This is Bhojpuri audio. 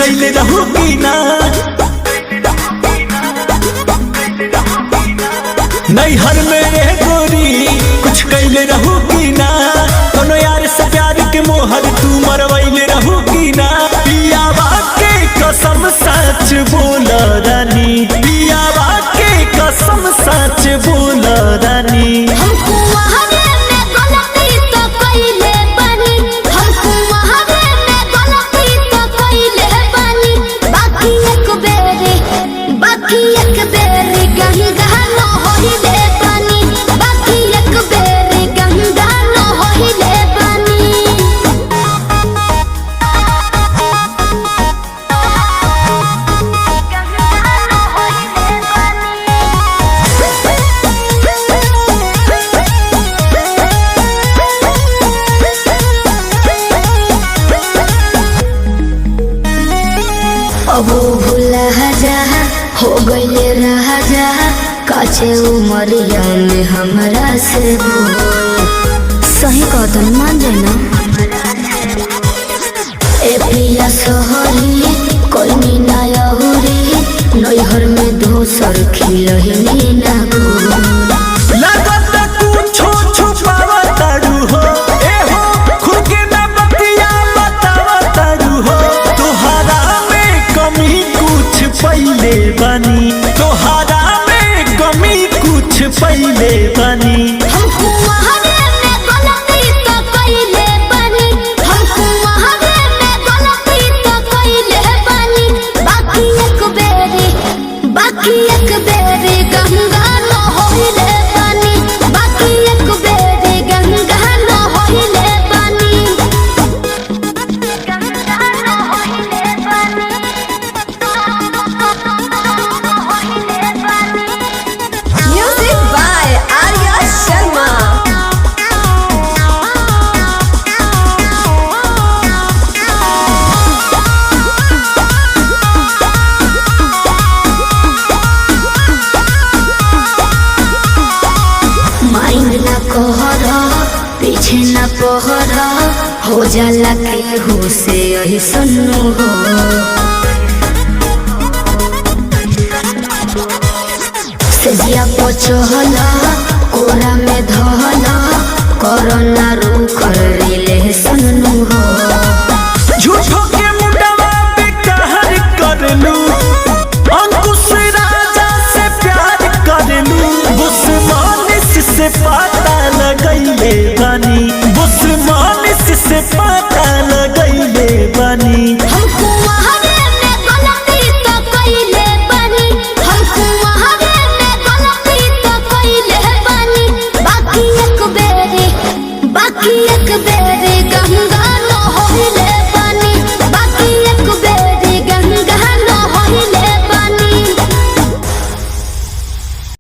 कैले रहू की ना नैहर मेरे गोरी कुछ कैले रहू की ना कोनो यार से प्यार के मोहर तू मरवैले रहू की ना पियावा के कसम सच बोल रानी पियावा के कसम सच बोल रानी हमको वहारे में गलती तो कइले बानी हमको वहारे में गलती तो कइले बानी बाकी एक बेरी गंगा न होइले बानी बाकी एक बेरी गंगा न होइले बानी अब भूला जा हो गइले राजा काचे उमरिया में हमरा से सही कदम मान जाना ए पिया सोहरी कोई ना यहुरी नैहर में दोसर खिलही ना लगत कुछो छुपावा तारू हो ए हो खुद के ना बतिया बतावा तारू हो तोहरा में कमी कुछ पहिले बनी तोहरा में कमी कुछ पहिले बनी हमको वहारे में गलती तो कइले बानी हमको वहारे में गलती तो कइले बानी बाकी एक बेरी गंगा न होइले बानी बाकी एक बेरी गंगा न होइले बानी गंगा न होइले बानी होइले बानी Music by Arya Sharma. Mind ना कहरा पीछे ना पहरा हो जाला के हो से यही सुनो हो सजिया पचहला कोरा में धहला कोरोना रुक रिले सुनो हो झूठो के मुंडवा पे कहर करलू अंकुश राजा से प्यार करलू बुस्मानिस से पता लगैले बानी बुस्मानिस से पता लगैले बानी